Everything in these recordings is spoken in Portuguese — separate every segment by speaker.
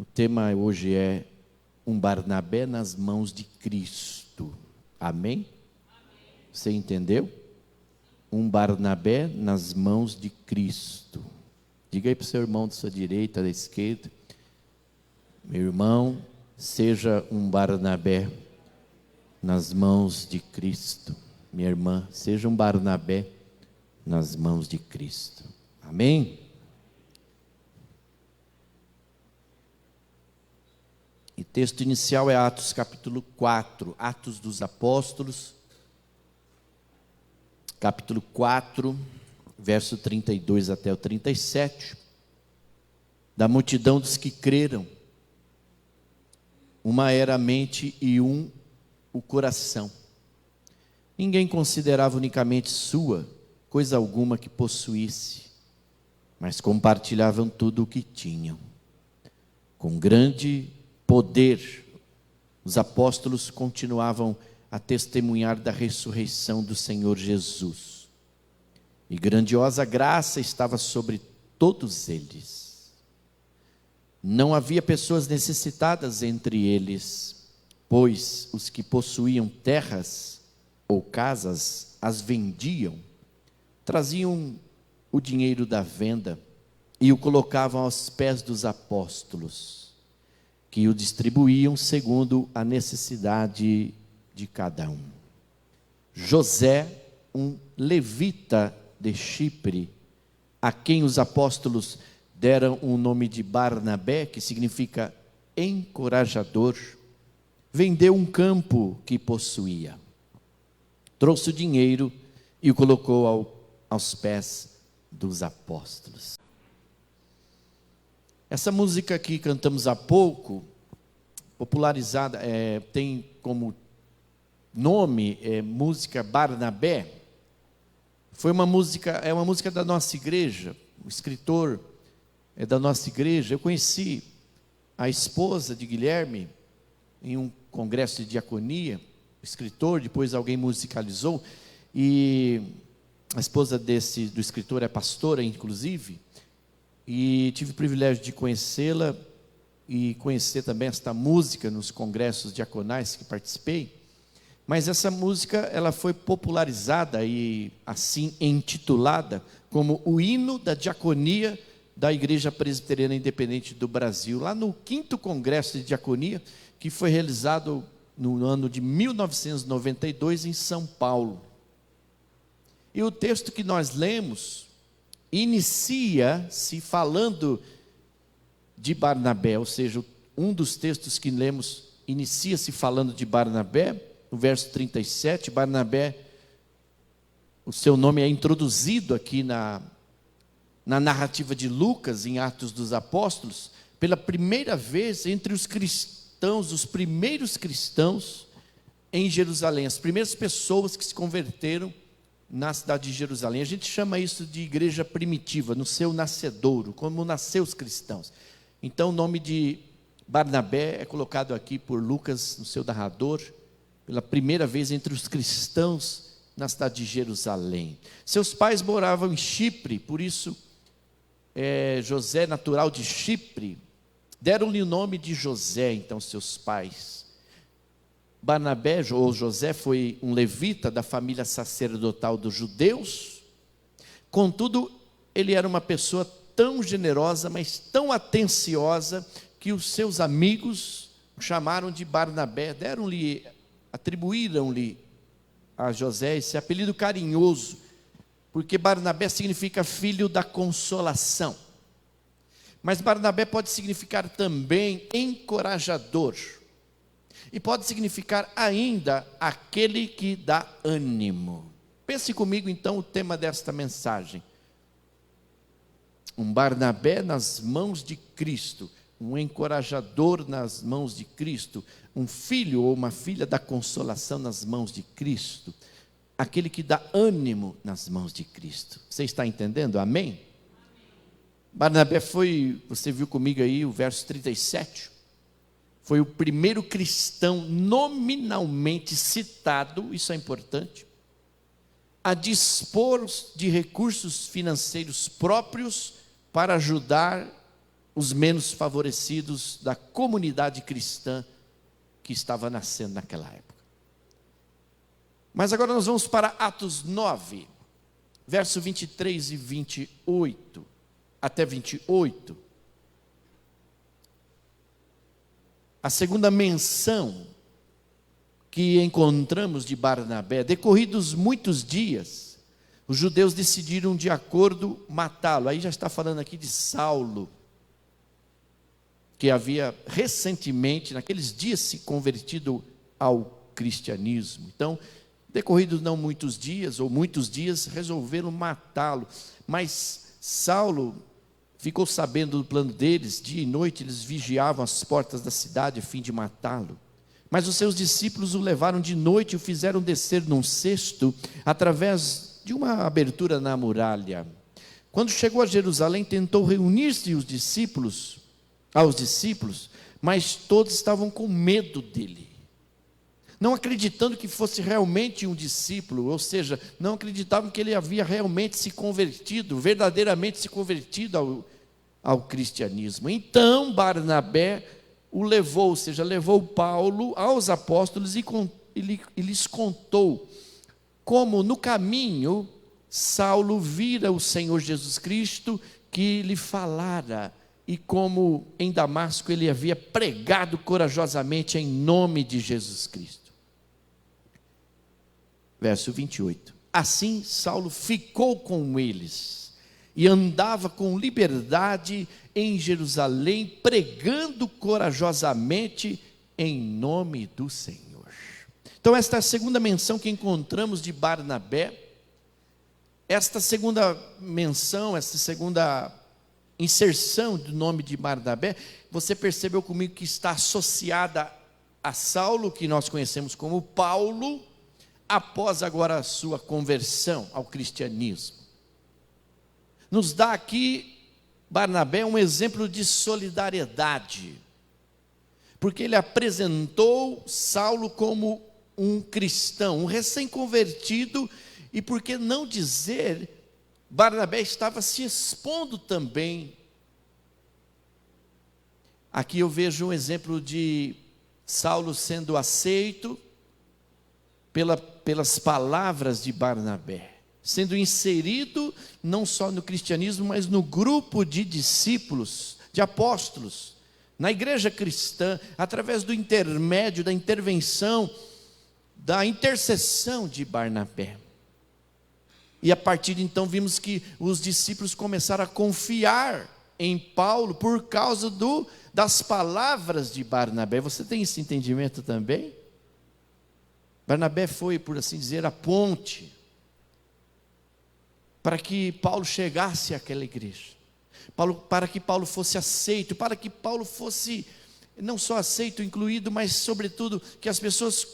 Speaker 1: O tema hoje é um Barnabé nas mãos de Cristo. Amém? Você entendeu? Um Barnabé nas mãos de Cristo. Diga aí para o seu irmão da sua direita, da esquerda: meu irmão, seja um Barnabé nas mãos de Cristo. Minha irmã, seja um Barnabé nas mãos de Cristo. Amém? E texto inicial é Atos capítulo 4, Atos dos Apóstolos, capítulo 4, verso 32 até o 37. Da multidão dos que creram, uma era a mente e um o coração. Ninguém considerava unicamente sua coisa alguma que possuísse, mas compartilhavam tudo o que tinham. Com grande poder, os apóstolos continuavam a testemunhar da ressurreição do Senhor Jesus. E grandiosa graça estava sobre todos eles. Não havia pessoas necessitadas entre eles, pois os que possuíam terras ou casas as vendiam, traziam o dinheiro da venda e o colocavam aos pés dos apóstolos, que o distribuíam segundo a necessidade de cada um. José, um levita de Chipre, a quem os apóstolos deram o nome de Barnabé, que significa encorajador, vendeu um campo que possuía, trouxe o dinheiro e o colocou aos pés dos apóstolos. Essa música que cantamos há pouco, popularizada, tem como nome música Barnabé. É uma música da nossa igreja. O escritor é da nossa igreja. Eu conheci a esposa de Guilherme em um congresso de diaconia. O escritor, depois alguém musicalizou, e a esposa do escritor é pastora, inclusive. E tive o privilégio de conhecê-la e conhecer também esta música nos congressos diaconais que participei. Mas essa música, ela foi popularizada e assim intitulada como o hino da diaconia da Igreja Presbiteriana Independente do Brasil, lá no 5º Congresso de Diaconia, que foi realizado no ano de 1992 em São Paulo. E o texto que nós lemos inicia-se falando de Barnabé, ou seja, um dos textos que lemos inicia-se falando de Barnabé, no verso 37, Barnabé, o seu nome é introduzido aqui na narrativa de Lucas, em Atos dos Apóstolos, pela primeira vez entre os cristãos, os primeiros cristãos em Jerusalém, as primeiras pessoas que se converteram na cidade de Jerusalém. A gente chama isso de igreja primitiva, no seu nascedouro, como nasceu os cristãos. Então o nome de Barnabé é colocado aqui por Lucas, no seu narrador, pela primeira vez entre os cristãos na cidade de Jerusalém. Seus pais moravam em Chipre, por isso José, natural de Chipre, deram-lhe o nome de José, então, seus pais. Barnabé, ou José, foi um levita da família sacerdotal dos judeus. Contudo, ele era uma pessoa tão generosa, mas tão atenciosa, que os seus amigos o chamaram de Barnabé, atribuíram-lhe a José esse apelido carinhoso, porque Barnabé significa filho da consolação. Mas Barnabé pode significar também encorajador. E pode significar ainda aquele que dá ânimo. Pense comigo então o tema desta mensagem. Um Barnabé nas mãos de Cristo, um encorajador nas mãos de Cristo, um filho ou uma filha da consolação nas mãos de Cristo, aquele que dá ânimo nas mãos de Cristo. Você está entendendo? Amém? Barnabé foi, você viu comigo aí o verso 37, foi o primeiro cristão nominalmente citado, isso é importante, a dispor de recursos financeiros próprios para ajudar os menos favorecidos da comunidade cristã que estava nascendo naquela época. Mas agora nós vamos para Atos 9, verso 23 e 28, até 28. A segunda menção que encontramos de Barnabé: decorridos muitos dias, os judeus decidiram de acordo matá-lo. Aí já está falando aqui de Saulo, que havia recentemente, naqueles dias, se convertido ao cristianismo. Então, decorridos não muitos dias, ou muitos dias, resolveram matá-lo. Mas Saulo ficou sabendo do plano deles. Dia e noite eles vigiavam as portas da cidade a fim de matá-lo. Mas os seus discípulos o levaram de noite e o fizeram descer num cesto através de uma abertura na muralha. Quando chegou a Jerusalém, tentou reunir-se aos discípulos, mas todos estavam com medo dele, não acreditando que fosse realmente um discípulo, ou seja, não acreditavam que ele havia realmente se convertido, verdadeiramente se convertido ao cristianismo. Então Barnabé o levou, ou seja, levou Paulo aos apóstolos e lhes contou como no caminho Saulo vira o Senhor Jesus Cristo, que lhe falara, e como em Damasco ele havia pregado corajosamente em nome de Jesus Cristo. Verso 28. Assim Saulo ficou com eles e andava com liberdade em Jerusalém, pregando corajosamente em nome do Senhor. Então esta é a segunda menção que encontramos de Barnabé. Esta segunda menção, esta segunda inserção do nome de Barnabé, você percebeu comigo que está associada a Saulo, que nós conhecemos como Paulo, após agora a sua conversão ao cristianismo. Nos dá aqui Barnabé um exemplo de solidariedade, porque ele apresentou Saulo como um cristão, um recém-convertido, e por que não dizer, Barnabé estava se expondo também. Aqui eu vejo um exemplo de Saulo sendo aceito pelas palavras de Barnabé, sendo inserido não só no cristianismo, mas no grupo de discípulos, de apóstolos, na igreja cristã, através do intermédio, da intervenção, da intercessão de Barnabé. E a partir de então vimos que os discípulos começaram a confiar em Paulo por causa das palavras de Barnabé. Você tem esse entendimento também? Barnabé foi, por assim dizer, a ponte para que Paulo chegasse àquela igreja, para que Paulo fosse aceito, para que Paulo fosse não só aceito, incluído, mas sobretudo que as pessoas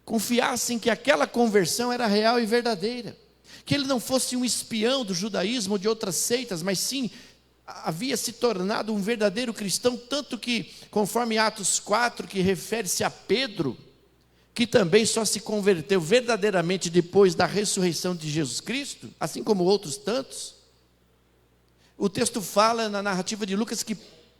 Speaker 1: confiassem que aquela conversão era real e verdadeira, que ele não fosse um espião do judaísmo ou de outras seitas, mas sim havia se tornado um verdadeiro cristão, tanto que, conforme Atos 4, que refere-se a Pedro, que também só se converteu verdadeiramente depois da ressurreição de Jesus Cristo, assim como outros tantos. O texto fala na narrativa de Lucas que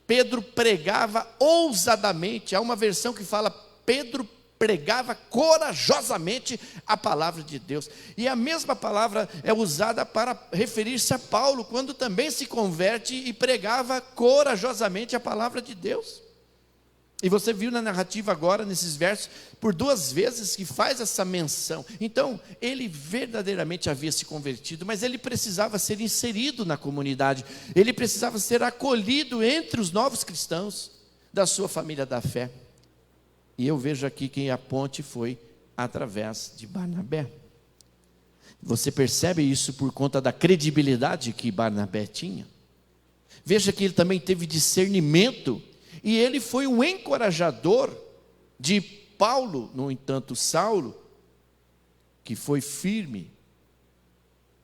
Speaker 1: Pedro pregava ousadamente. Há uma versão que fala Pedro pregava corajosamente a palavra de Deus. E a mesma palavra é usada para referir-se a Paulo, quando também se converte e pregava corajosamente a palavra de Deus. E você viu na narrativa agora, nesses versos, por 2 vezes que faz essa menção. Então, ele verdadeiramente havia se convertido, mas ele precisava ser inserido na comunidade, ele precisava ser acolhido entre os novos cristãos da sua família da fé. E eu vejo aqui que a ponte foi através de Barnabé. Você percebe isso por conta da credibilidade que Barnabé tinha. Veja que ele também teve discernimento, e ele foi um encorajador de Paulo. No entanto, Saulo, que foi firme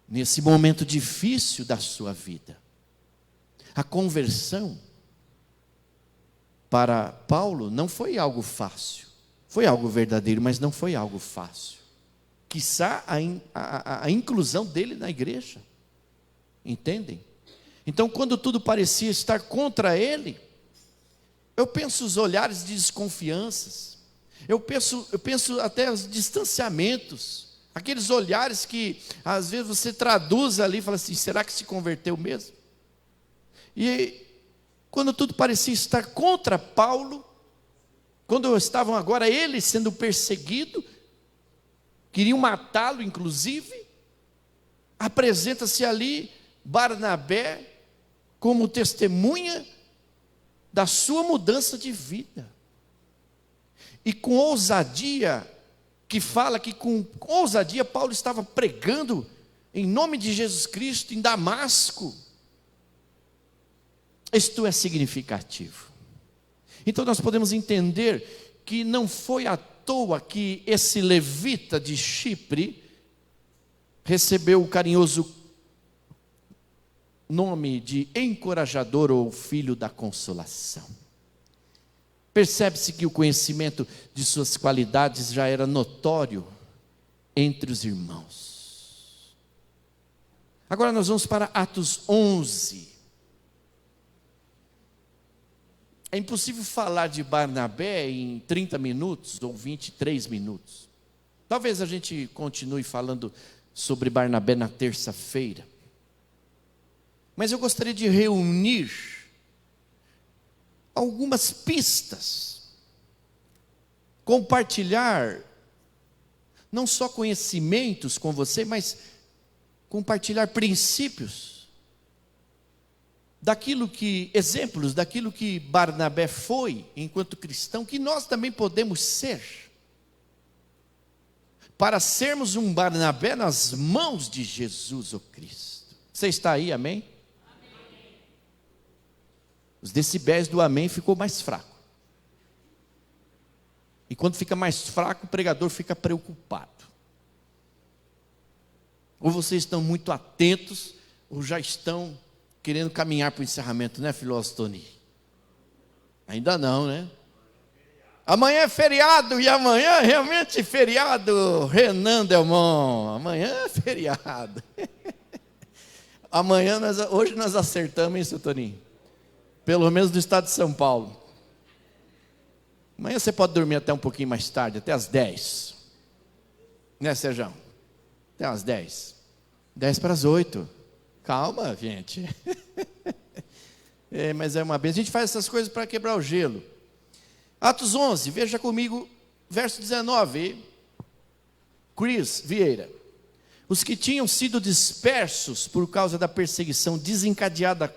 Speaker 1: nesse momento difícil da sua vida. A conversão para Paulo não foi algo fácil, foi algo verdadeiro, mas não foi algo fácil. Quiçá a inclusão dele na igreja, entendem? Então, quando tudo parecia estar contra ele, eu penso os olhares de desconfianças, eu penso até os distanciamentos, aqueles olhares que às vezes você traduz ali e fala assim: será que se converteu mesmo? E quando tudo parecia estar contra Paulo, quando estavam agora ele sendo perseguido, queriam matá-lo inclusive, apresenta-se ali Barnabé como testemunha da sua mudança de vida. E com ousadia, que fala que com ousadia Paulo estava pregando em nome de Jesus Cristo em Damasco. Isto é significativo. Então nós podemos entender que não foi à toa que esse levita de Chipre recebeu o carinhoso nome de encorajador ou filho da consolação. Percebe-se que o conhecimento de suas qualidades já era notório entre os irmãos. Agora nós vamos para Atos 11. É impossível falar de Barnabé em 30 minutos ou 23 minutos. Talvez a gente continue falando sobre Barnabé na terça-feira. Mas eu gostaria de reunir algumas pistas, compartilhar não só conhecimentos com você, mas compartilhar princípios exemplos daquilo que Barnabé foi enquanto cristão, que nós também podemos ser, para sermos um Barnabé nas mãos de Jesus o Cristo. Você está aí, amém? Os decibéis do amém ficou mais fraco. E quando fica mais fraco, o pregador fica preocupado. Ou vocês estão muito atentos, ou já estão querendo caminhar para o encerramento, né, filósofo Tony? Ainda não, né? Amanhã é feriado, e amanhã é realmente feriado, Renan Delmont. Amanhã é feriado. Hoje nós acertamos, hein, seu Toninho? Pelo menos no estado de São Paulo. Amanhã você pode dormir até um pouquinho mais tarde, até às 10. Né, Sérgio? Até às 10. 10 para as 8. Calma, gente. Mas é uma benção. A gente faz essas coisas para quebrar o gelo. Atos 11, veja comigo, verso 19. Cris Vieira. Os que tinham sido dispersos por causa da perseguição desencadeada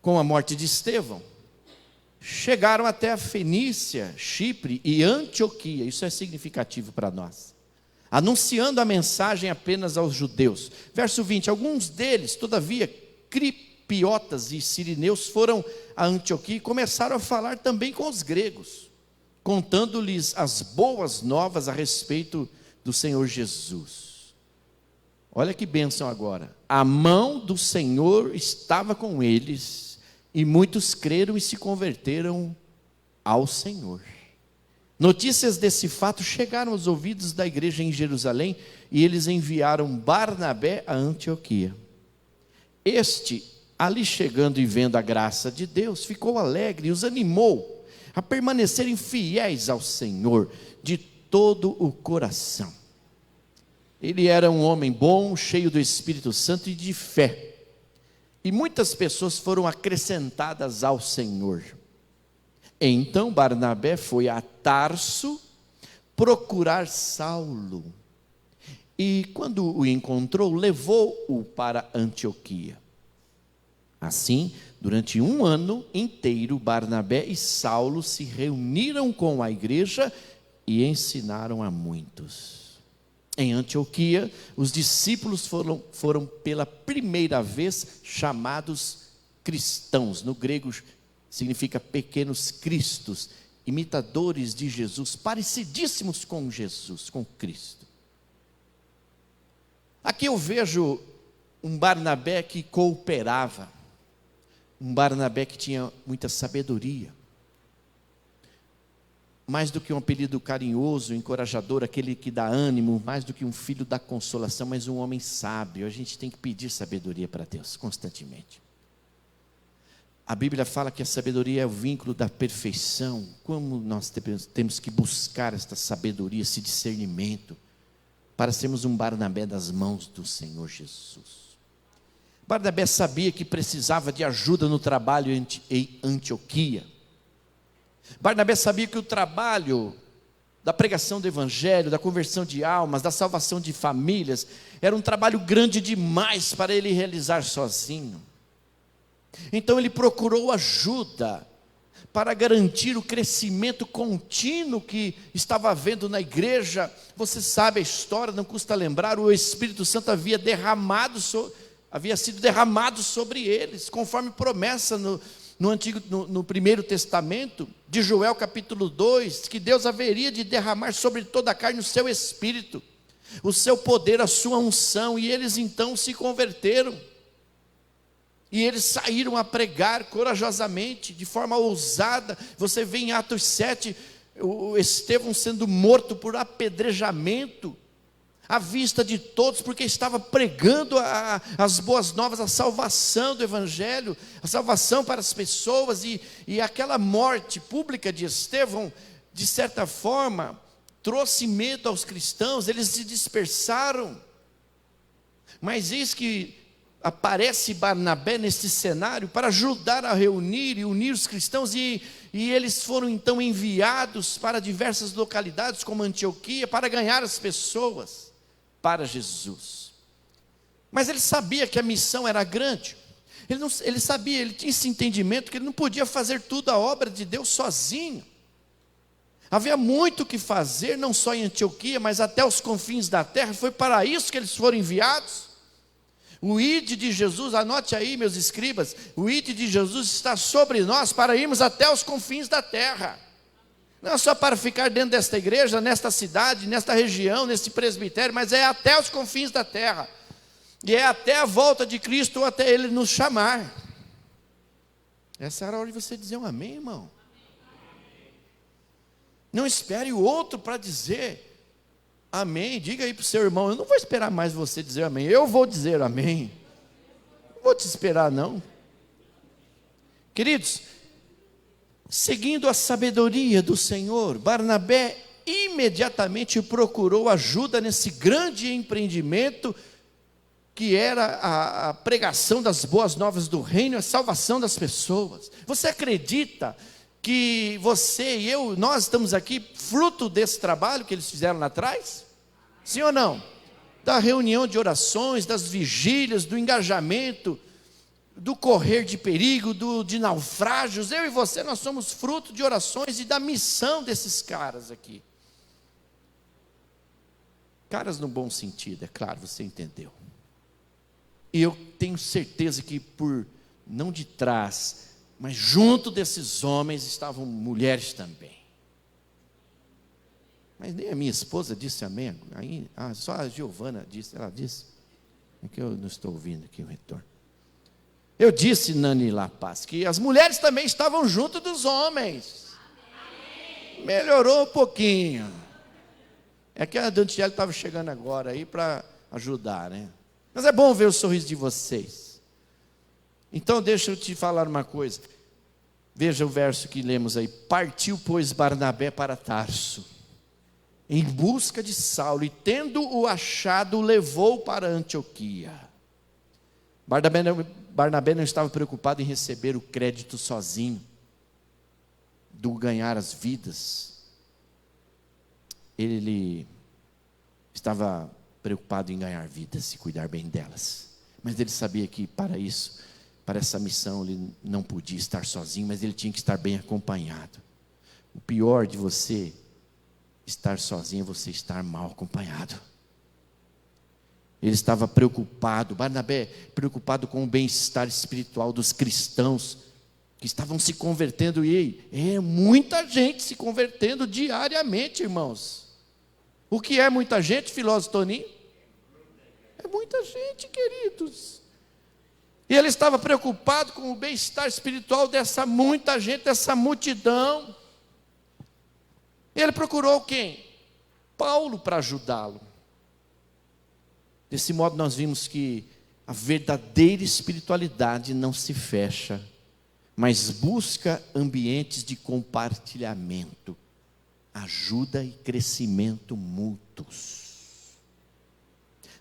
Speaker 1: com a morte de Estevão, chegaram até a Fenícia, Chipre e Antioquia. Isso é significativo para nós. Anunciando a mensagem apenas aos judeus. Verso 20, alguns deles, todavia, cripiotas e sirineus, foram a Antioquia e começaram a falar também com os gregos, contando-lhes as boas novas a respeito do Senhor Jesus. Olha que bênção agora. A mão do Senhor estava com eles, e muitos creram e se converteram ao Senhor. Notícias desse fato chegaram aos ouvidos da igreja em Jerusalém, e eles enviaram Barnabé a Antioquia. Este, ali chegando e vendo a graça de Deus, ficou alegre e os animou a permanecerem fiéis ao Senhor de todo o coração. Ele era um homem bom, cheio do Espírito Santo e de fé, e muitas pessoas foram acrescentadas ao Senhor. Então Barnabé foi a Tarso procurar Saulo, e quando o encontrou, levou-o para Antioquia. Assim, durante 1 ano inteiro, Barnabé e Saulo se reuniram com a igreja e ensinaram a muitos. Em Antioquia, os discípulos foram pela primeira vez chamados cristãos. No grego significa pequenos cristos, imitadores de Jesus, parecidíssimos com Jesus, com Cristo. Aqui eu vejo um Barnabé que cooperava, um Barnabé que tinha muita sabedoria. Mais do que um apelido carinhoso, encorajador, aquele que dá ânimo, mais do que um filho da consolação, mas um homem sábio. A gente tem que pedir sabedoria para Deus constantemente. A Bíblia fala que a sabedoria é o vínculo da perfeição. Como nós temos que buscar esta sabedoria, esse discernimento, para sermos um Barnabé das mãos do Senhor Jesus. Barnabé sabia que precisava de ajuda no trabalho em Antioquia. Barnabé sabia que o trabalho da pregação do evangelho, da conversão de almas, da salvação de famílias, era um trabalho grande demais para ele realizar sozinho. Então ele procurou ajuda para garantir o crescimento contínuo que estava havendo na igreja. Você sabe a história, não custa lembrar, o Espírito Santo havia sido derramado sobre eles, conforme promessa no Primeiro Testamento, de Joel capítulo 2, que Deus haveria de derramar sobre toda a carne o seu Espírito, o seu poder, a sua unção, e eles então se converteram. E eles saíram a pregar corajosamente, de forma ousada. Você vê em Atos 7, o Estevão sendo morto por apedrejamento, à vista de todos, porque estava pregando as boas novas, a salvação do Evangelho, a salvação para as pessoas, e aquela morte pública de Estevão, de certa forma, trouxe medo aos cristãos, eles se dispersaram. Mas eis que aparece Barnabé nesse cenário para ajudar a reunir e unir os cristãos, e eles foram então enviados para diversas localidades, como Antioquia, para ganhar as pessoas para Jesus. Mas ele sabia que a missão era grande, ele sabia, ele tinha esse entendimento que ele não podia fazer tudo a obra de Deus sozinho. Havia muito o que fazer, não só em Antioquia, mas até os confins da terra. Foi para isso que eles foram enviados. O ide de Jesus, anote aí, meus escribas, o ide de Jesus está sobre nós para irmos até os confins da terra. Não é só para ficar dentro desta igreja, nesta cidade, nesta região, neste presbitério, mas é até os confins da terra. E é até a volta de Cristo, ou até Ele nos chamar. Essa era a hora de você dizer um amém, irmão. Não espere o outro para dizer amém. Diga aí para o seu irmão: eu não vou esperar mais você dizer amém, eu vou dizer amém. Não vou te esperar não. Queridos, seguindo a sabedoria do Senhor, Barnabé imediatamente procurou ajuda nesse grande empreendimento que era a pregação das boas novas do reino, a salvação das pessoas. Você acredita que você e eu, nós estamos aqui fruto desse trabalho que eles fizeram lá atrás? Sim ou não? Da reunião de orações, das vigílias, do engajamento, do correr de perigo, de naufrágios. Eu e você, nós somos fruto de orações e da missão desses caras aqui. Caras no bom sentido, é claro, você entendeu. E eu tenho certeza que não de trás, mas junto desses homens estavam mulheres também. Mas nem a minha esposa disse amém. Só a Giovana disse, ela disse. É que eu não estou ouvindo aqui o retorno. Eu disse, Nani La Paz, que as mulheres também estavam junto dos homens. Amém. Melhorou um pouquinho. É que a Dantiele estava chegando agora aí para ajudar, né? Mas é bom ver o sorriso de vocês. Então deixa eu te falar uma coisa. Veja o verso que lemos aí. Partiu, pois, Barnabé para Tarso, em busca de Saulo, e tendo-o achado, o levou para Antioquia. Barnabé não estava preocupado em receber o crédito sozinho, do ganhar as vidas. Ele estava preocupado em ganhar vidas e cuidar bem delas. Mas ele sabia que para isso, para essa missão, ele não podia estar sozinho, mas ele tinha que estar bem acompanhado. O pior de você estar sozinho é você estar mal acompanhado. Ele estava preocupado, Barnabé, preocupado com o bem-estar espiritual dos cristãos que estavam se convertendo, e muita gente se convertendo diariamente, irmãos. O que é muita gente, filósofo Toninho? É muita gente, queridos. E ele estava preocupado com o bem-estar espiritual dessa muita gente, dessa multidão. E ele procurou quem? Paulo para ajudá-lo. Desse modo nós vimos que a verdadeira espiritualidade não se fecha mas busca ambientes de compartilhamento, ajuda e crescimento mútuos.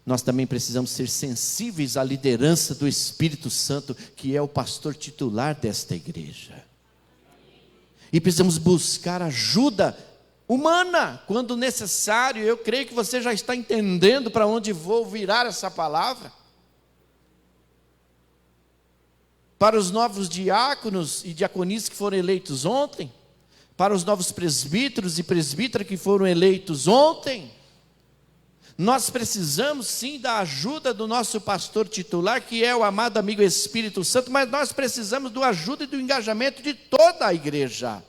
Speaker 1: Nós também precisamos ser sensíveis à liderança do Espírito Santo, que é o pastor titular desta igreja. E precisamos buscar ajuda humana, quando necessário. Eu creio que você já está entendendo para onde vou virar essa palavra. Para os novos diáconos e diaconisas que foram eleitos ontem, para os novos presbíteros e presbíteras que foram eleitos ontem, nós precisamos sim da ajuda do nosso pastor titular, que é o amado amigo Espírito Santo, mas nós precisamos da ajuda e do engajamento de toda a igreja.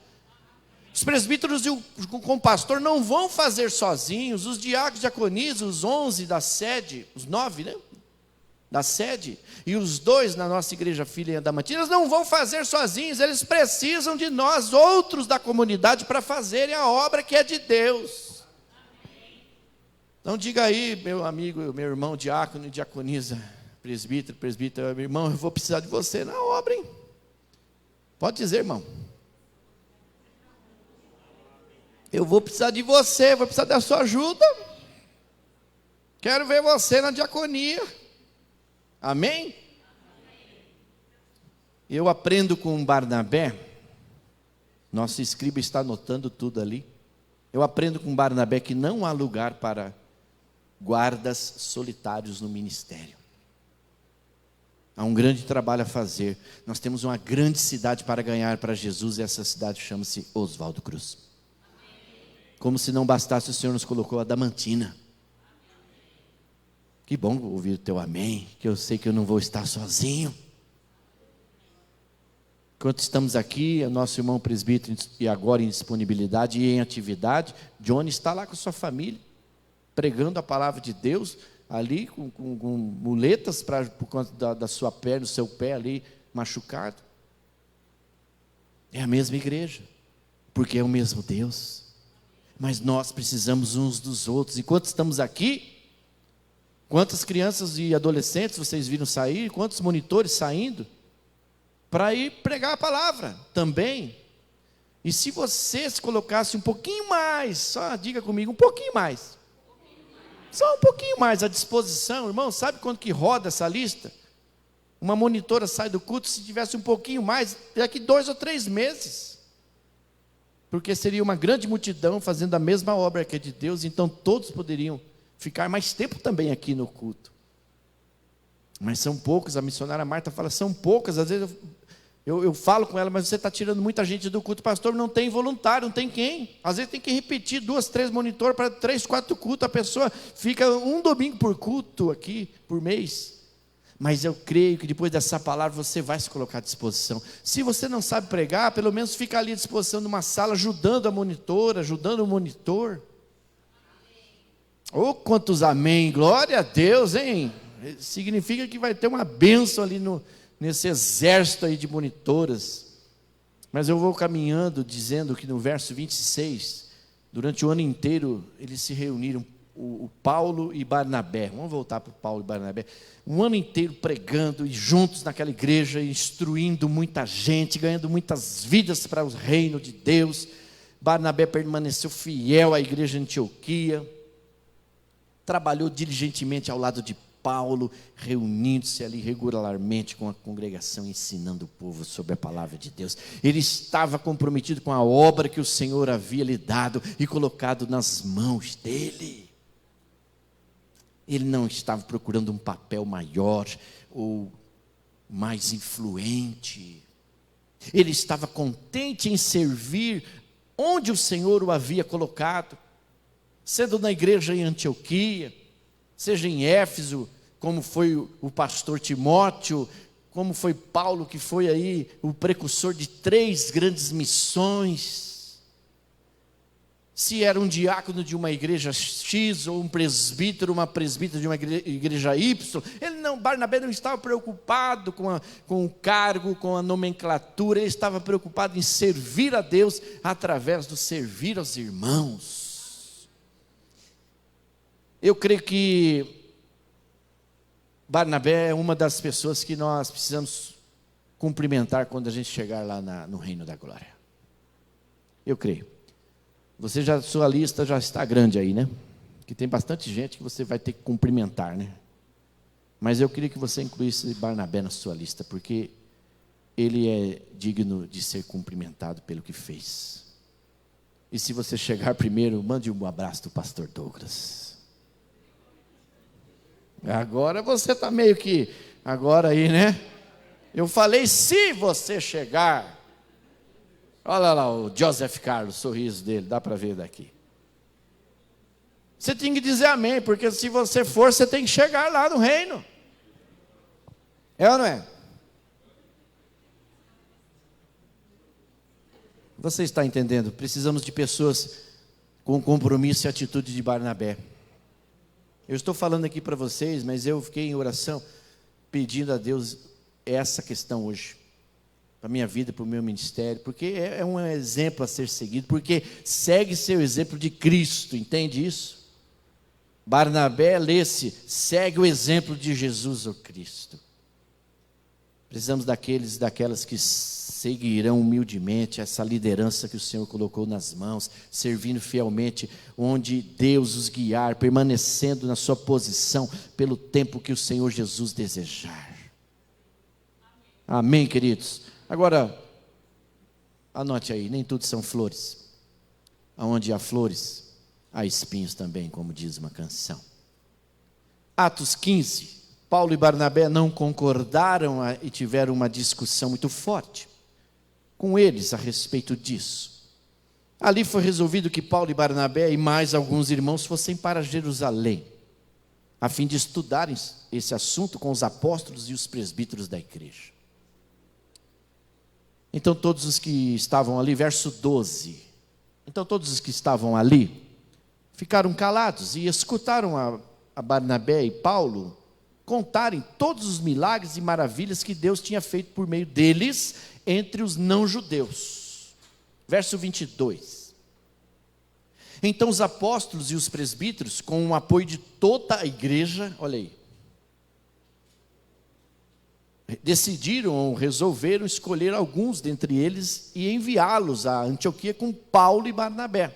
Speaker 1: Os presbíteros com o pastor não vão fazer sozinhos, os diáconos, diaconisas, os 11 da sede, os 9, né? Da sede, e os 2 na nossa igreja filha em Adamantina, não vão fazer sozinhos, eles precisam de nós, outros da comunidade, para fazerem a obra que é de Deus. Então diga aí, meu amigo, meu irmão diácono e diaconisa, presbítero, meu irmão, eu vou precisar de você na obra, hein? Pode dizer, irmão. Eu vou precisar de você, vou precisar da sua ajuda. Quero ver você na diaconia. Amém? Eu aprendo com Barnabé. Nosso escriba está anotando tudo ali. Eu aprendo com Barnabé que não há lugar para guardas solitários no ministério. Há um grande trabalho a fazer. Nós temos uma grande cidade para ganhar para Jesus, e essa cidade chama-se Oswaldo Cruz. Como se não bastasse, o Senhor nos colocou a Adamantina. Que bom ouvir o teu amém, que eu sei que eu não vou estar sozinho. Enquanto estamos aqui, o nosso irmão presbítero, e agora em disponibilidade e em atividade, Johnny está lá com sua família, pregando a palavra de Deus, ali com muletas por conta da sua perna, do seu pé ali machucado. É a mesma igreja, porque é o mesmo Deus. Mas nós precisamos uns dos outros. Enquanto estamos aqui, quantas crianças e adolescentes vocês viram sair? Quantos monitores saindo? Para ir pregar a palavra também. E se você se colocasse um pouquinho mais, só diga comigo, um pouquinho mais. Só um pouquinho mais à disposição, irmão. Sabe quando que roda essa lista? Uma monitora sai do culto, se tivesse um pouquinho mais, daqui 2 ou 3 meses. Porque seria uma grande multidão fazendo a mesma obra que é de Deus, então todos poderiam ficar mais tempo também aqui no culto. Mas são poucos, a missionária Marta fala, são poucas, às vezes eu falo com ela, mas você está tirando muita gente do culto, pastor, não tem voluntário, não tem quem. Às vezes tem que repetir 2, 3 monitores para 3, 4 cultos, a pessoa fica um domingo por culto aqui, por mês. Mas eu creio que depois dessa palavra você vai se colocar à disposição. Se você não sabe pregar, pelo menos fica ali à disposição de uma sala, ajudando a monitora, ajudando o monitor. Oh, quantos amém, glória a Deus, hein? Significa que vai ter uma bênção ali nesse exército aí de monitoras. Mas eu vou caminhando dizendo que no verso 26, durante o ano inteiro, eles se reuniram, o Paulo e Barnabé. Vamos voltar para o Paulo e Barnabé. Um ano inteiro pregando e juntos naquela igreja, instruindo muita gente, ganhando muitas vidas para o reino de Deus. Barnabé permaneceu fiel à igreja de Antioquia, trabalhou diligentemente ao lado de Paulo, reunindo-se ali regularmente com a congregação, ensinando o povo sobre a palavra de Deus. Ele estava comprometido com a obra que o Senhor havia lhe dado e colocado nas mãos dele. Ele não estava procurando um papel maior ou mais influente. Ele estava contente em servir onde o Senhor o havia colocado, sendo na igreja em Antioquia, seja em Éfeso, como foi o pastor Timóteo, como foi Paulo, que foi aí o precursor de 3 grandes missões. Se era um diácono de uma igreja X, ou um presbítero, uma presbítera de uma igreja Y, Barnabé não estava preocupado com o cargo, com a nomenclatura, ele estava preocupado em servir a Deus, através do servir aos irmãos. Eu creio que Barnabé é uma das pessoas que nós precisamos cumprimentar quando a gente chegar lá no reino da glória. Eu creio. Sua lista já está grande aí, né? Que tem bastante gente que você vai ter que cumprimentar, né? Mas eu queria que você incluísse Barnabé na sua lista, porque ele é digno de ser cumprimentado pelo que fez. E se você chegar primeiro, mande um abraço do pastor Douglas. Agora você está meio que, agora aí, né? Eu falei, se você chegar. Olha lá o Joseph Carlos, o sorriso dele, dá para ver daqui. Você tem que dizer amém, porque se você for, você tem que chegar lá no reino. É ou não é? Você está entendendo? Precisamos de pessoas com compromisso e atitude de Barnabé. Eu estou falando aqui para vocês, mas eu fiquei em oração pedindo a Deus essa questão hoje, para a minha vida, para o meu ministério, porque é um exemplo a ser seguido, porque segue seu exemplo de Cristo, entende isso? Barnabé, lê-se, segue o exemplo de Jesus, o Cristo. Precisamos daqueles e daquelas que seguirão humildemente essa liderança que o Senhor colocou nas mãos, servindo fielmente onde Deus os guiar, permanecendo na sua posição pelo tempo que o Senhor Jesus desejar. Amém, queridos? Agora, anote aí, nem tudo são flores. Aonde há flores, há espinhos também, como diz uma canção. Atos 15, Paulo e Barnabé não concordaram e tiveram uma discussão muito forte com eles a respeito disso. Ali foi resolvido que Paulo e Barnabé e mais alguns irmãos fossem para Jerusalém, a fim de estudarem esse assunto com os apóstolos e os presbíteros da igreja. Então todos os que estavam ali, verso 12, então todos os que estavam ali ficaram calados e escutaram a Barnabé e Paulo contarem todos os milagres e maravilhas que Deus tinha feito por meio deles entre os não-judeus. Verso 22. Então os apóstolos e os presbíteros, com o apoio de toda a igreja, olha aí, resolveram escolher alguns dentre eles e enviá-los a Antioquia com Paulo e Barnabé.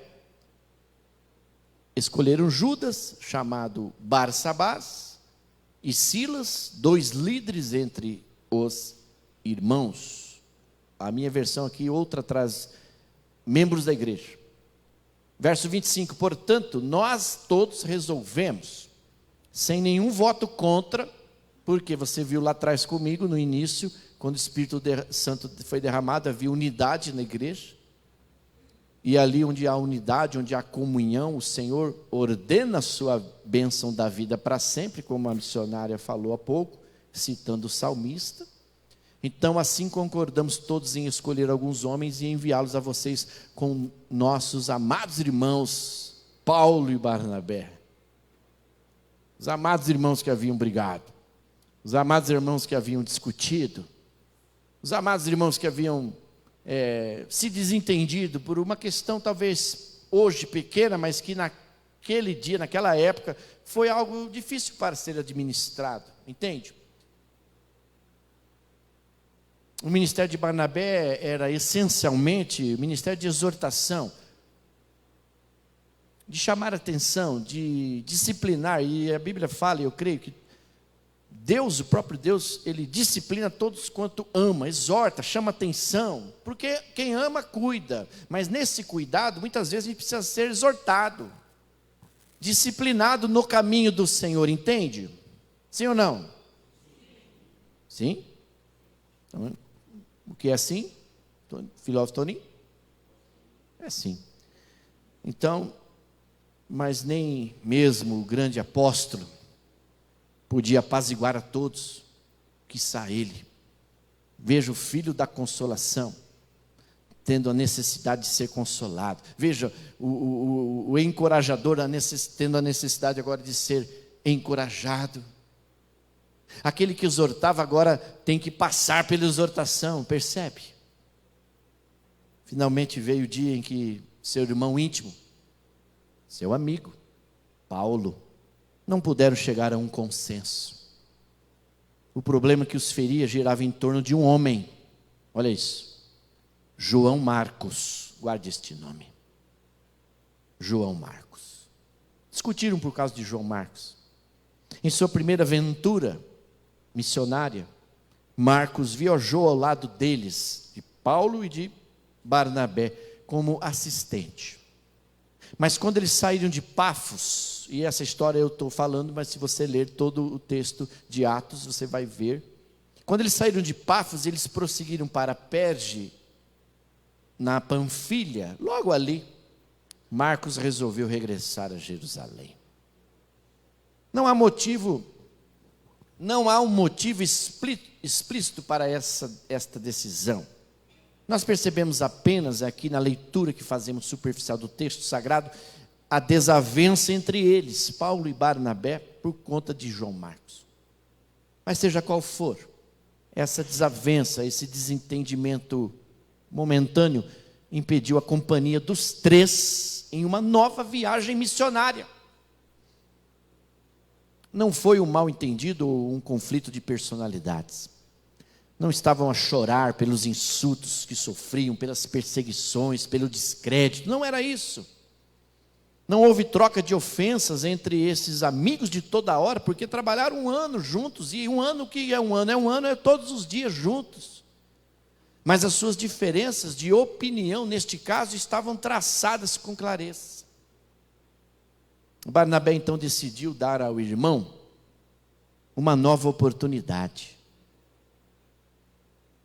Speaker 1: Escolheram Judas, chamado Barsabás, e Silas, 2 líderes entre os irmãos. A minha versão aqui, outra traz membros da igreja. Verso 25, portanto, nós todos resolvemos, sem nenhum voto contra, porque você viu lá atrás comigo, no início, quando o Espírito Santo foi derramado, havia unidade na igreja. E ali onde há unidade, onde há comunhão, o Senhor ordena a sua bênção da vida para sempre, como a missionária falou há pouco, citando o salmista. Então assim concordamos todos em escolher alguns homens e enviá-los a vocês com nossos amados irmãos, Paulo e Barnabé. Os amados irmãos que haviam brigado, os amados irmãos que haviam discutido, os amados irmãos que haviam se desentendido por uma questão talvez hoje pequena, mas que naquele dia, naquela época, foi algo difícil para ser administrado, entende? O ministério de Barnabé era essencialmente o ministério de exortação, de chamar atenção, de disciplinar, e a Bíblia fala, e eu creio que Deus, o próprio Deus, Ele disciplina todos quanto ama, exorta, chama atenção, porque quem ama cuida, mas nesse cuidado, muitas vezes a gente precisa ser exortado, disciplinado no caminho do Senhor, entende? Sim ou não? Sim? Então, o que é assim? Filósofo Toninho? É sim. Então, mas nem mesmo o grande apóstolo podia apaziguar a todos, quiçá ele. Veja o filho da consolação, tendo a necessidade de ser consolado. Veja o encorajador tendo a necessidade agora de ser encorajado. Aquele que exortava agora tem que passar pela exortação, percebe? Finalmente veio o dia em que seu irmão íntimo, seu amigo, Paulo, não puderam chegar a um consenso. O problema que os feria girava em torno de um homem. Olha isso. João Marcos. Guarde este nome. João Marcos. Discutiram por causa de João Marcos. Em sua primeira aventura missionária, Marcos viajou ao lado deles, de Paulo e de Barnabé, como assistente. Mas quando eles saíram de Pafos, e essa história eu estou falando, mas se você ler todo o texto de Atos, você vai ver. Quando eles saíram de Pafos, eles prosseguiram para Perge, na Panfilha. Logo ali, Marcos resolveu regressar a Jerusalém. Não há um motivo explícito para esta decisão. Nós percebemos apenas aqui na leitura que fazemos superficial do texto sagrado, a desavença entre eles, Paulo e Barnabé, por conta de João Marcos. Mas seja qual for, essa desavença, esse desentendimento momentâneo, impediu a companhia dos três em uma nova viagem missionária. Não foi um mal-entendido ou um conflito de personalidades. Não estavam a chorar pelos insultos que sofriam, pelas perseguições, pelo descrédito. Não era isso. Não houve troca de ofensas entre esses amigos de toda hora, porque trabalharam um ano juntos. E um ano, que é um ano? É todos os dias juntos. Mas as suas diferenças de opinião, neste caso, estavam traçadas com clareza. Barnabé então decidiu dar ao irmão uma nova oportunidade.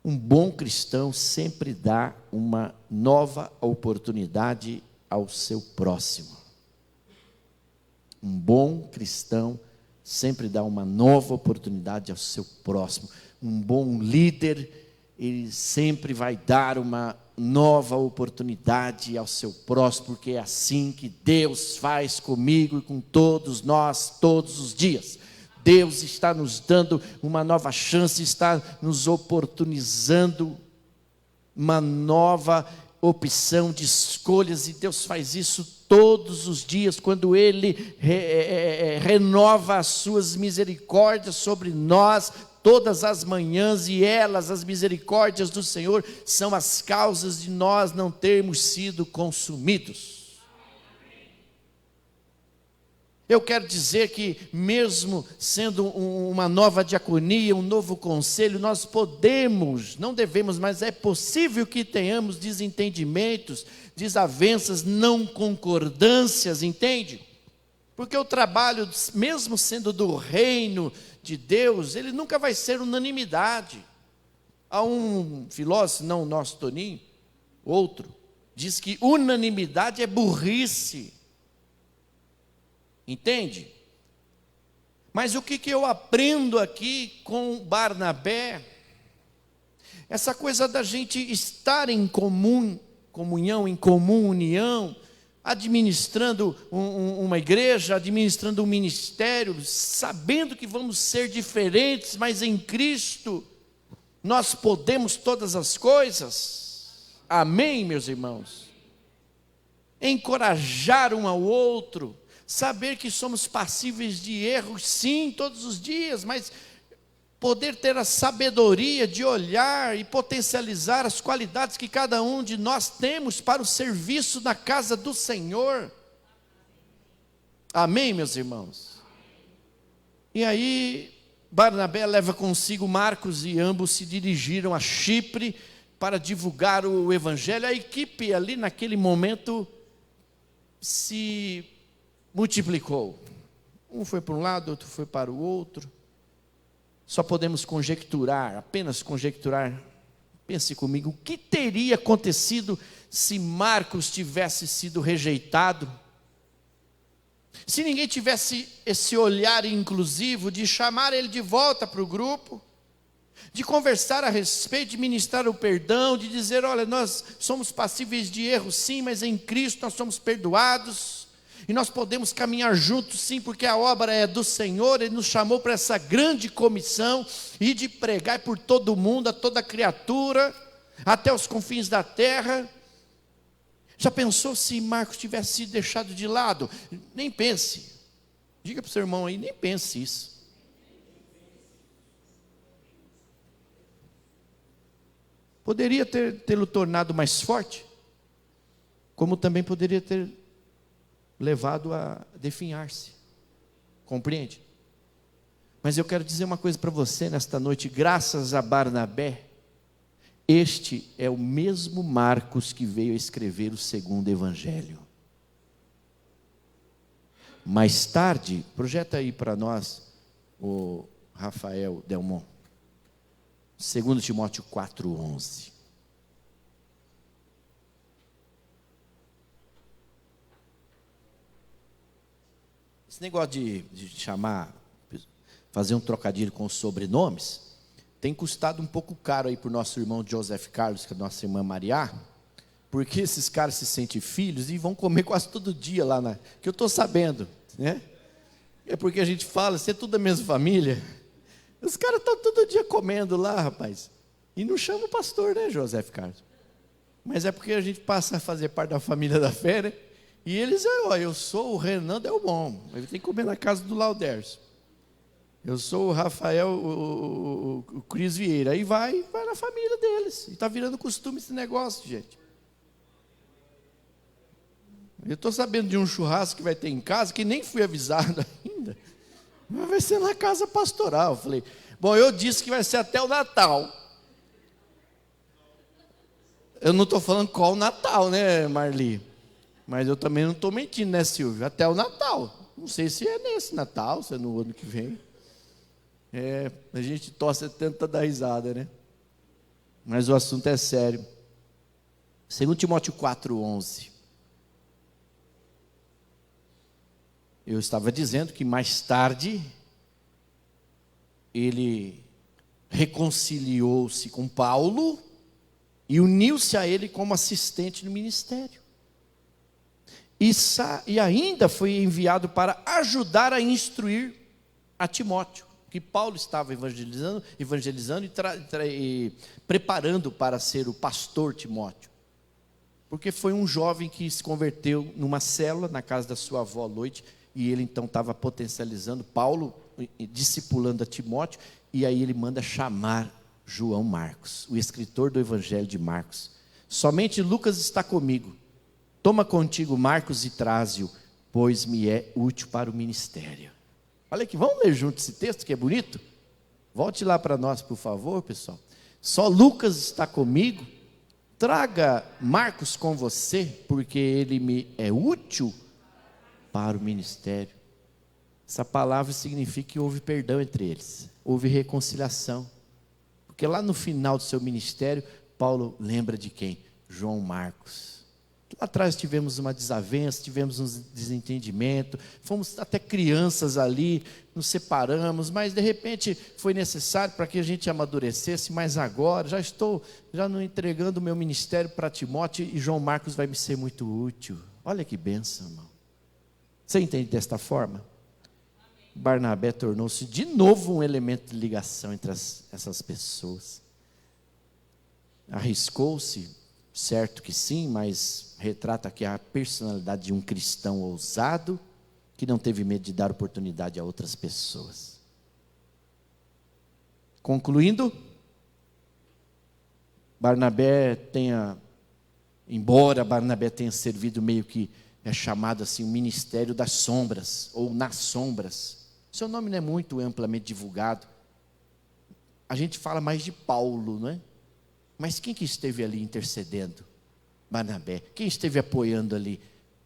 Speaker 1: Um bom cristão sempre dá uma nova oportunidade ao seu próximo. Um bom cristão sempre dá uma nova oportunidade ao seu próximo. Um bom líder, ele sempre vai dar uma nova oportunidade ao seu próximo, porque é assim que Deus faz comigo e com todos nós, todos os dias. Deus está nos dando uma nova chance, está nos oportunizando uma nova opção de escolhas, e Deus faz isso todos os dias, quando Ele renova as suas misericórdias sobre nós, todas as manhãs, e elas, as misericórdias do Senhor, são as causas de nós não termos sido consumidos. Eu quero dizer que, mesmo sendo uma nova diaconia, um novo conselho, nós podemos, não devemos, mas é possível que tenhamos desentendimentos, desavenças, não concordâncias, entende? Porque o trabalho, mesmo sendo do reino de Deus, ele nunca vai ser unanimidade. Há um filósofo, não o nosso Toninho, outro, diz que unanimidade é burrice. Entende? Mas o que eu aprendo aqui com Barnabé? Essa coisa da gente estar em comunhão, em comum união, administrando uma igreja, administrando um ministério, sabendo que vamos ser diferentes, mas em Cristo nós podemos todas as coisas. Amém, meus irmãos? Encorajar um ao outro, saber que somos passíveis de erros, sim, todos os dias, mas poder ter a sabedoria de olhar e potencializar as qualidades que cada um de nós temos para o serviço na casa do Senhor. Amém, meus irmãos? E aí, Barnabé leva consigo Marcos, e ambos se dirigiram a Chipre para divulgar o evangelho. A equipe ali naquele momento se multiplicou. Um foi para um lado, outro foi para o outro. Só podemos conjecturar, apenas conjecturar. Pense comigo, o que teria acontecido se Marcos tivesse sido rejeitado? Se ninguém tivesse esse olhar inclusivo de chamar ele de volta para o grupo, de conversar a respeito, de ministrar o perdão, de dizer, olha, nós somos passíveis de erro sim, mas em Cristo nós somos perdoados. E nós podemos caminhar juntos sim, porque a obra é do Senhor. Ele nos chamou para essa grande comissão, e de pregar por todo o mundo, a toda criatura, até os confins da terra. Já pensou se Marcos tivesse sido deixado de lado? Nem pense. Diga para o seu irmão aí, nem pense isso. Poderia tê-lo tornado mais forte, como também poderia ter levado a definhar-se. Compreende? Mas eu quero dizer uma coisa para você nesta noite: graças a Barnabé, este é o mesmo Marcos que veio a escrever o segundo evangelho. Mais tarde, projeta aí para nós o Rafael Delmont, 2 Timóteo 4:11. Esse negócio de chamar, fazer um trocadilho com os sobrenomes, tem custado um pouco caro aí para o nosso irmão Joseph Carlos, que é a nossa irmã Maria, porque esses caras se sentem filhos e vão comer quase todo dia lá, que eu estou sabendo, né? É porque a gente fala, você é tudo da mesma família. Os caras estão todo dia comendo lá, rapaz. E não chama o pastor, né, Joseph Carlos? Mas é porque a gente passa a fazer parte da família da fé, né? E eles, eu sou o Renan Delmont, ele tem que comer na casa do Laudércio. Eu sou o Rafael, o Cris Vieira. Aí vai na família deles. E está virando costume esse negócio, gente. Eu estou sabendo de um churrasco que vai ter em casa, que nem fui avisado ainda. Mas vai ser na casa pastoral. Eu falei, bom, eu disse que vai ser até o Natal. Eu não estou falando qual o Natal, né, Marli? Mas eu também não estou mentindo, né, Silvio? Até o Natal. Não sei se é nesse Natal, se é no ano que vem. A gente torce e tenta dar risada, né? Mas o assunto é sério. 2 Timóteo 4:11. Eu estava dizendo que mais tarde ele reconciliou-se com Paulo e uniu-se a ele como assistente no ministério. E ainda foi enviado para ajudar a instruir a Timóteo, que Paulo estava evangelizando e preparando para ser o pastor Timóteo. Porque foi um jovem que se converteu numa célula na casa da sua avó Loide, e ele então estava potencializando Paulo, discipulando a Timóteo, e aí ele manda chamar João Marcos, o escritor do evangelho de Marcos. Somente Lucas está comigo. Toma contigo Marcos e traze-o, pois me é útil para o ministério. Olha aqui, vamos ler junto esse texto que é bonito? Volte lá para nós, por favor, pessoal. Só Lucas está comigo. Traga Marcos com você, porque ele me é útil para o ministério. Essa palavra significa que houve perdão entre eles, houve reconciliação. Porque lá no final do seu ministério, Paulo lembra de quem? João Marcos. Lá atrás tivemos uma desavença, tivemos um desentendimento, fomos até crianças ali, nos separamos, mas de repente foi necessário para que a gente amadurecesse, mas agora já estou não entregando o meu ministério para Timóteo e João Marcos vai me ser muito útil. Olha que bênção, irmão. Você entende desta forma? Barnabé tornou-se de novo um elemento de ligação entre essas pessoas. Arriscou-se, certo que sim, mas retrata aqui a personalidade de um cristão ousado, que não teve medo de dar oportunidade a outras pessoas. Concluindo, embora Barnabé tenha servido meio que é chamado assim o ministério das sombras, ou nas sombras. Seu nome não é muito amplamente divulgado. A gente fala mais de Paulo, não é? Mas quem que esteve ali intercedendo? Barnabé. Quem esteve apoiando ali?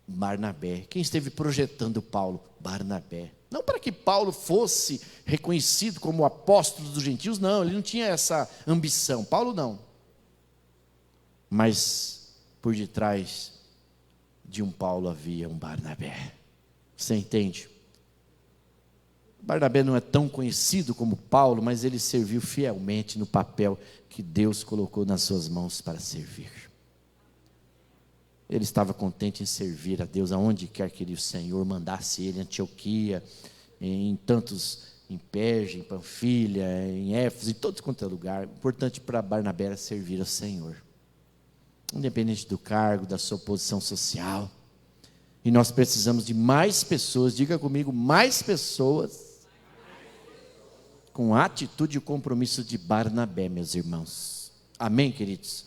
Speaker 1: Barnabé. Quem esteve projetando Paulo? Barnabé. Não para que Paulo fosse reconhecido como o apóstolo dos gentios, não, ele não tinha essa ambição. Paulo não. Mas por detrás de um Paulo havia um Barnabé. Você entende? Barnabé não é tão conhecido como Paulo, mas ele serviu fielmente no papel que Deus colocou nas suas mãos para servir. Ele estava contente em servir a Deus aonde quer que o Senhor mandasse ele, em Antioquia, em Perge, em Panfilha, em Éfeso, em todo quanto é lugar. O importante para Barnabé era servir ao Senhor, independente do cargo, da sua posição social. E nós precisamos de mais pessoas, diga comigo, mais pessoas com a atitude e o compromisso de Barnabé, meus irmãos. Amém, queridos?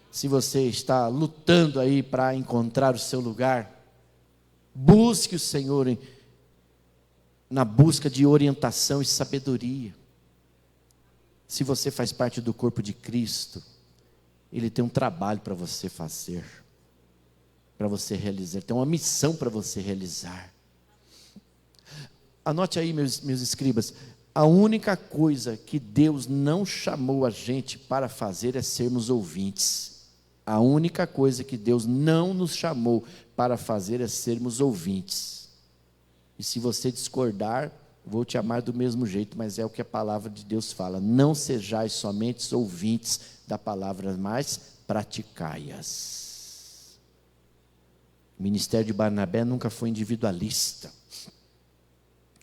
Speaker 1: Se você está lutando aí para encontrar o seu lugar, busque o Senhor na busca de orientação e sabedoria. Se você faz parte do corpo de Cristo, Ele tem um trabalho para você fazer, para você realizar, tem uma missão para você realizar. Anote aí, meus escribas, a única coisa que Deus não chamou a gente para fazer é sermos ouvintes. A única coisa que Deus não nos chamou para fazer é sermos ouvintes. E se você discordar, vou te amar do mesmo jeito, mas é o que a palavra de Deus fala. Não sejais somente ouvintes da palavra, mas praticai-as. O ministério de Barnabé nunca foi individualista.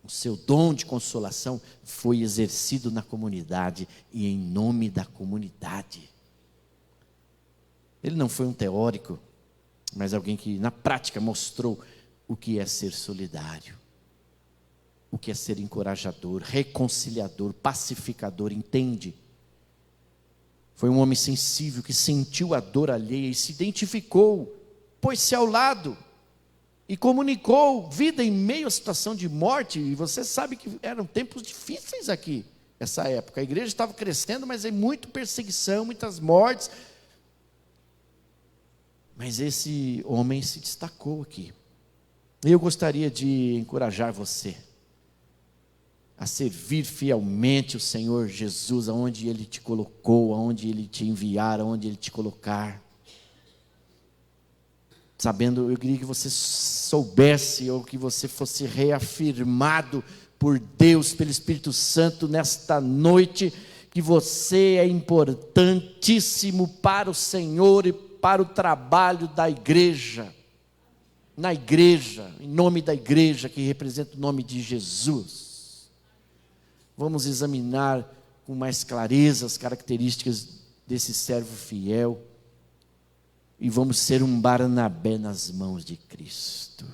Speaker 1: O seu dom de consolação foi exercido na comunidade e em nome da comunidade. Ele não foi um teórico, mas alguém que na prática mostrou o que é ser solidário, o que é ser encorajador, reconciliador, pacificador, entende? Foi um homem sensível que sentiu a dor alheia e se identificou, pôs-se ao lado e comunicou vida em meio à situação de morte. E você sabe que eram tempos difíceis aqui, essa época. A igreja estava crescendo, mas é muita perseguição, muitas mortes. Mas esse homem se destacou aqui. E eu gostaria de encorajar você a servir fielmente o Senhor Jesus, aonde Ele te colocou, aonde Ele te enviar, aonde Ele te colocar. Sabendo, eu queria que você soubesse, ou que você fosse reafirmado por Deus, pelo Espírito Santo, nesta noite, que você é importantíssimo para o Senhor e para o trabalho da igreja. Na igreja, em nome da igreja, que representa o nome de Jesus. Vamos examinar com mais clareza as características desse servo fiel. E vamos ser um Barnabé nas mãos de Cristo.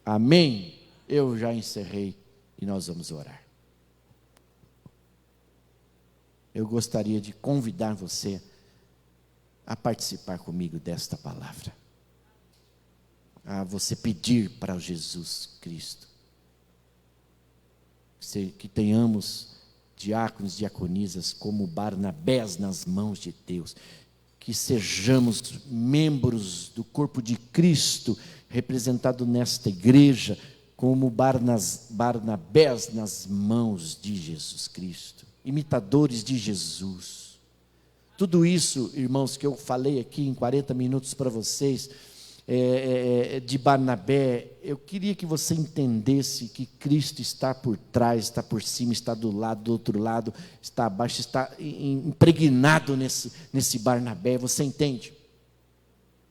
Speaker 1: Amém? Eu já encerrei e nós vamos orar. Eu gostaria de convidar você a participar comigo desta palavra. A você pedir para Jesus Cristo que tenhamos diáconos e diaconisas como Barnabés nas mãos de Deus, que sejamos membros do corpo de Cristo, representado nesta igreja, como Barnabés nas mãos de Jesus Cristo, imitadores de Jesus. Tudo isso, irmãos, que eu falei aqui em 40 minutos para vocês, de Barnabé, eu queria que você entendesse que Cristo está por trás, está por cima, está do lado, do outro lado, está abaixo, está impregnado nesse Barnabé. Você entende?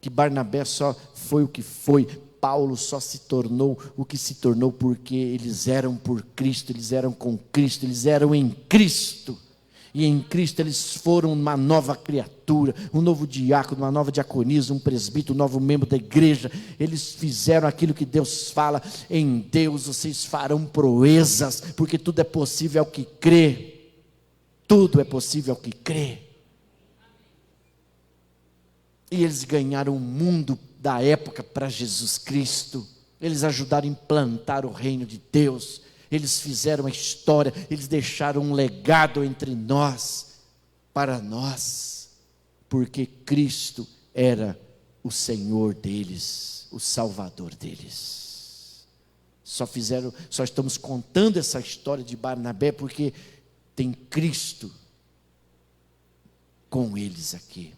Speaker 1: Que Barnabé só foi o que foi, Paulo só se tornou o que se tornou porque eles eram por Cristo, eles eram com Cristo, eles eram em Cristo. E em Cristo eles foram uma nova criatura, um novo diácono, uma nova diaconisa, um presbítero, um novo membro da igreja. Eles fizeram aquilo que Deus fala: em Deus vocês farão proezas, porque tudo é possível ao que crê. Tudo é possível ao que crê. E eles ganharam o mundo da época para Jesus Cristo. Eles ajudaram a implantar o reino de Deus. Eles fizeram a história, eles deixaram um legado entre nós, para nós, porque Cristo era o Senhor deles, o Salvador deles. Só estamos contando essa história de Barnabé porque tem Cristo com eles aqui.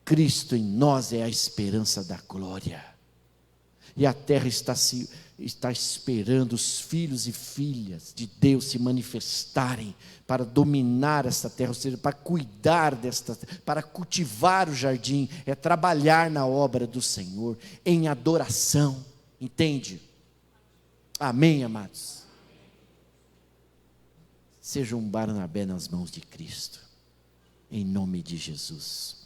Speaker 1: Cristo em nós é a esperança da glória. E a terra está esperando os filhos e filhas de Deus se manifestarem para dominar esta terra, ou seja, para cuidar desta, para cultivar o jardim, é trabalhar na obra do Senhor, em adoração, entende? Amém, amados? Seja um Barnabé nas mãos de Cristo, em nome de Jesus.